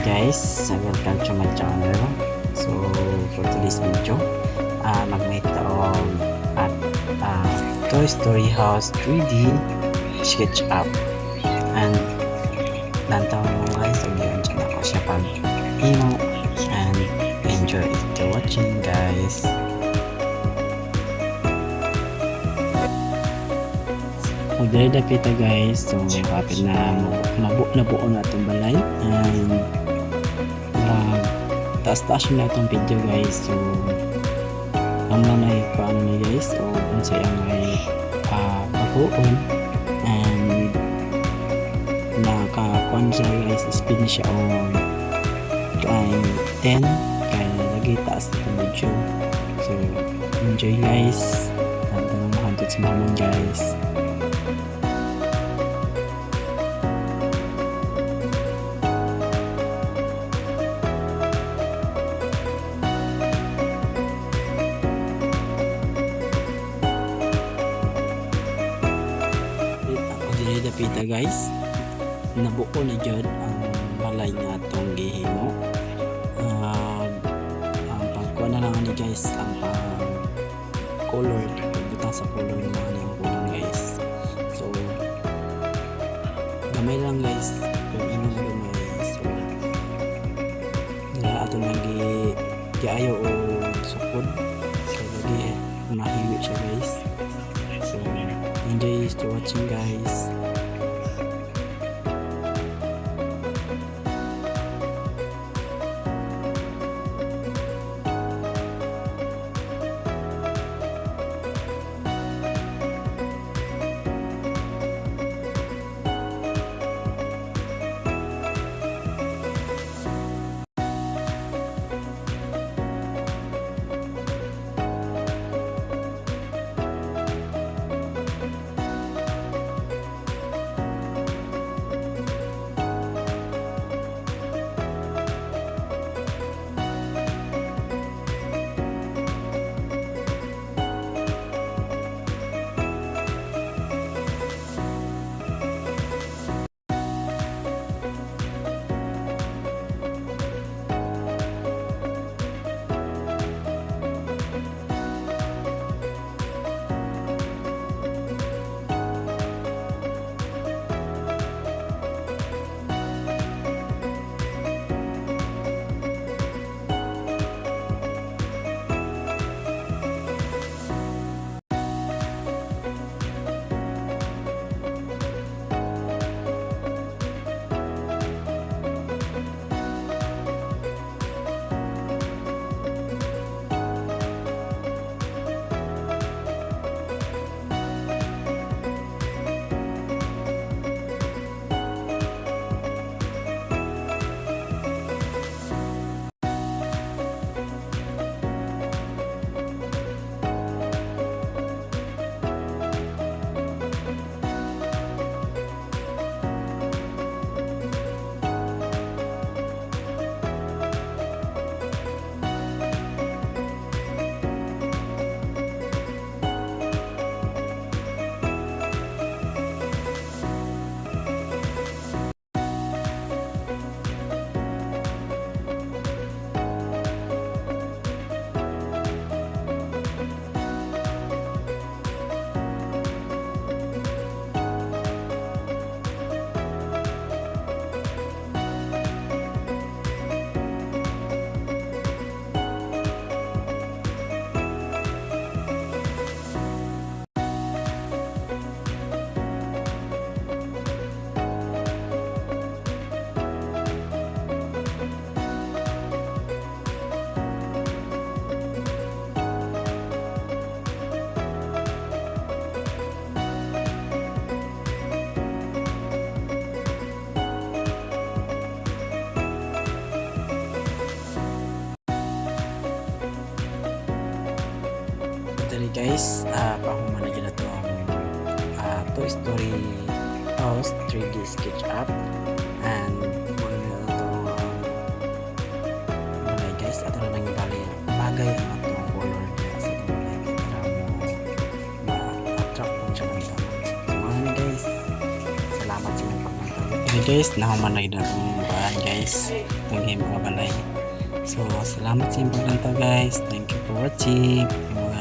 guys, welcome to my channel. So for today's video, mag-make taong at Toy Story House 3D sketch up. And nantaw mo guys, again dyan ako siya pag imo and enjoy to watching guys. Magdala kita guys, so kapit na nabuo na itong balay and taas-taas na itong video guys. So ang nanay ko ano ni guys, so kung siya may pakuon and nakakuan siya guys, speed na siya on 10 kaya lagi taas itong video. So enjoy guys, at mahantod sa mamon guys. Pita guys, nabuo na dyan ang balay nga itong gihimo. Ang pagkuha na lang ni guys, ang color, pagbutang sa color na lang ang kulong guys. So gamay lang guys, kung ino na gamay. So nila ato lagi giayo o sukod, so lagi mahiwi siya guys. So enjoy to watching guys. Guys, pahuman na dyan na ito ang Toy Story House 3D sketch up and muna na ito mulai guys, ato na nang bagay ang itong color niya sa mulai para mo ma-attract mo siya ng sama. So mga guys, salamat sa inyong pagmantay. Okay guys, nahuman na dyan itong bahan guys. guys. Itong game mga balay. So salamat sa inyong paglantaw guys. Thank you for watching. Mga